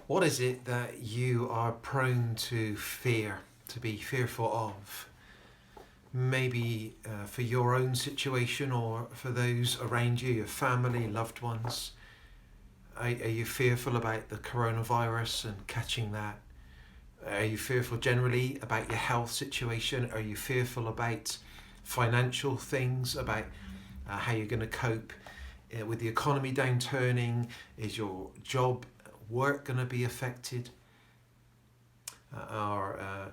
What is it that you are prone to fear, to be fearful of? Maybe for your own situation or for those around you, your family, loved ones. Are you fearful about the coronavirus and catching that? Are you fearful generally about your health situation? Are you fearful about financial things, about how you're going to cope with the economy downturning? Is your job, work going to be affected? Are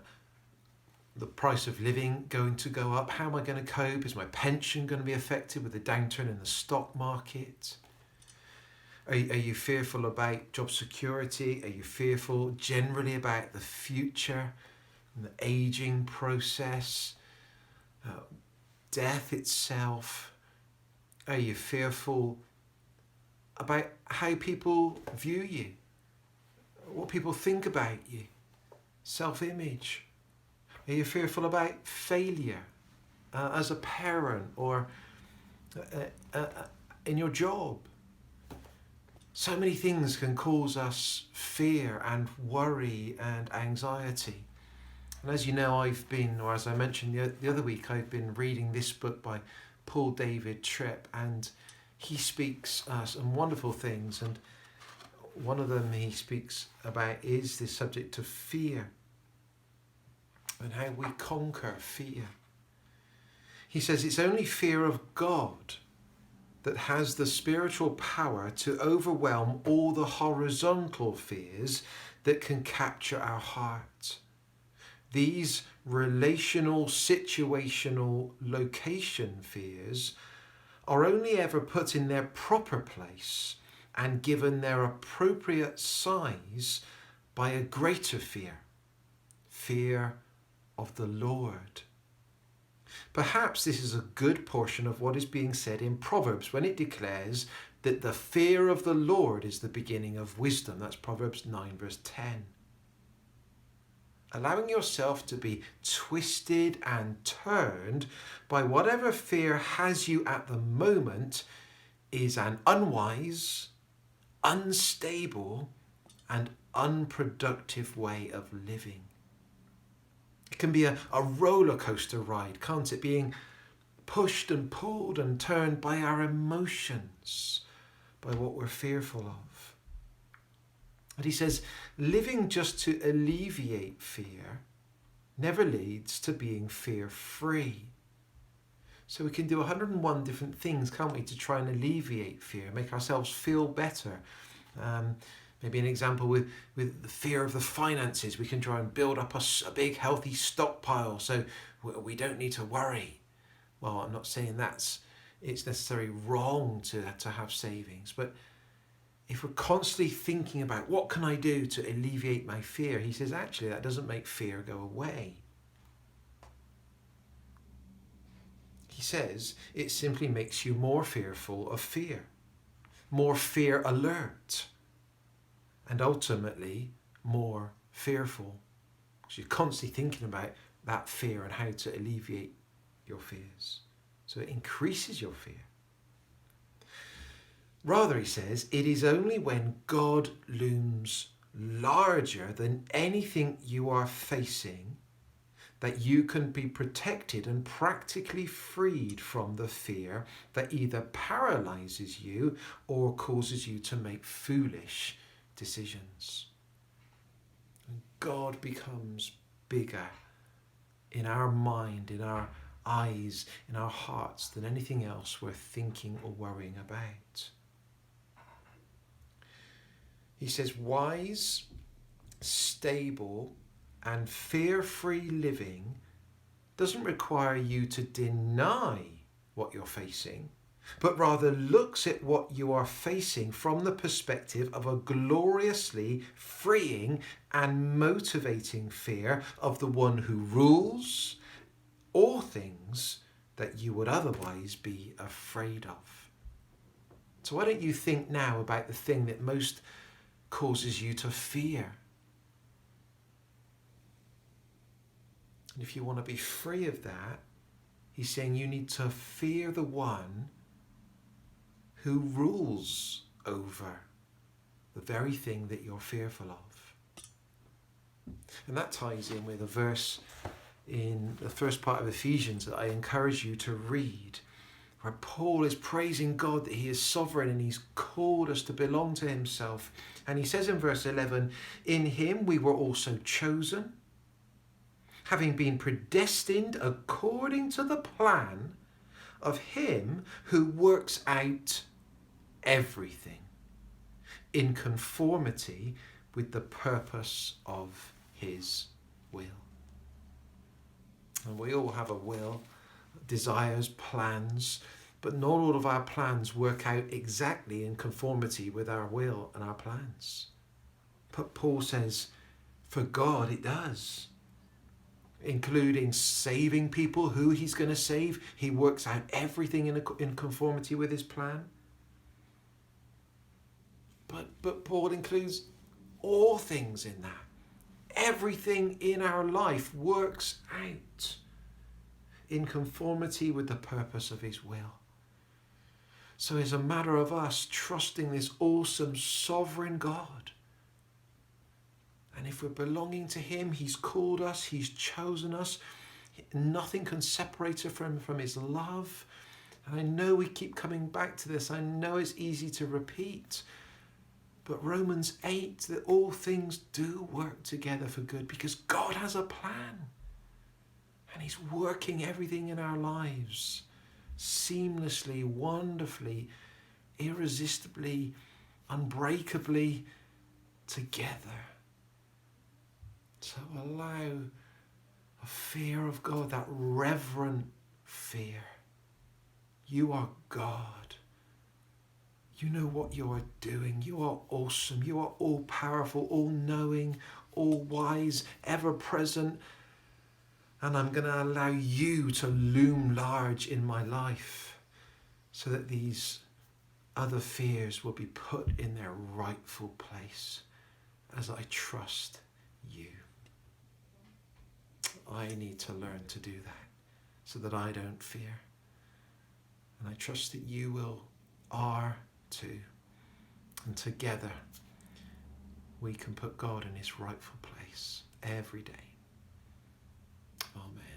the price of living going to go up? How am I going to cope? Is my pension going to be affected with the downturn in the stock market? Are you fearful about job security? Are you fearful generally about the future and the aging process, death itself? Are you fearful about how people view you, what people think about you, self-image? Are you fearful about failure as a parent or in your job? So many things can cause us fear and worry and anxiety. And as you know, as I mentioned the other week, I've been reading this book by Paul David Tripp, and he speaks some wonderful things. And one of them he speaks about is this subject of fear and how we conquer fear. He says it's only fear of God that has the spiritual power to overwhelm all the horizontal fears that can capture our heart. These relational, situational, location fears are only ever put in their proper place and given their appropriate size by a greater fear, fear of the Lord. Perhaps this is a good portion of what is being said in Proverbs when it declares that the fear of the Lord is the beginning of wisdom. That's Proverbs 9 verse 10. Allowing yourself to be twisted and turned by whatever fear has you at the moment is an unwise, unstable, and unproductive way of living. It can be a roller coaster ride, can't it? Being pushed and pulled and turned by our emotions, by what we're fearful of. And he says, living just to alleviate fear never leads to being fear-free. So we can do 101 different things, can't we, to try and alleviate fear, make ourselves feel better. Maybe an example with the fear of the finances, we can try and build up a big healthy stockpile so we don't need to worry. Well, I'm not saying it's necessarily wrong to have savings, but if we're constantly thinking about what can I do to alleviate my fear, he says actually that doesn't make fear go away. He says it simply makes you more fearful of fear, more fear alert, and ultimately more fearful. Because you're constantly thinking about that fear and how to alleviate your fears. So it increases your fear. Rather, he says, it is only when God looms larger than anything you are facing that you can be protected and practically freed from the fear that either paralyzes you or causes you to make foolish decisions. And God becomes bigger in our mind, in our eyes, in our hearts than anything else we're thinking or worrying about. He says wise, stable, and fear-free living doesn't require you to deny what you're facing, but rather looks at what you are facing from the perspective of a gloriously freeing and motivating fear of the one who rules all things that you would otherwise be afraid of. So why don't you think now about the thing that most causes you to fear? And if you want to be free of that, he's saying you need to fear the one who rules over the very thing that you're fearful of. And that ties in with a verse in the first part of Ephesians that I encourage you to read, where Paul is praising God that he is sovereign and he's called us to belong to himself. And he says in verse 11, in him we were also chosen, having been predestined according to the plan of him who works out everything in conformity with the purpose of his will. And we all have a will, desires, plans, but not all of our plans work out exactly in conformity with our will and our plans. But Paul says, for God it does, including saving people who he's going to save. He works out everything in conformity with his plan. But Paul includes all things in that. Everything in our life works out in conformity with the purpose of his will. So it's a matter of us trusting this awesome sovereign God. And if we're belonging to him, he's called us, he's chosen us. Nothing can separate us from his love. And I know we keep coming back to this. I know it's easy to repeat. But Romans 8, that all things do work together for good because God has a plan. And he's working everything in our lives seamlessly, wonderfully, irresistibly, unbreakably together. So allow a fear of God, that reverent fear. You are God. You know what you are doing. You are awesome. You are all powerful, all knowing, all wise, ever present. And I'm going to allow you to loom large in my life so that these other fears will be put in their rightful place as I trust you. I need to learn to do that so that I don't fear. And I trust that you are too. And together we can put God in his rightful place every day. Amen.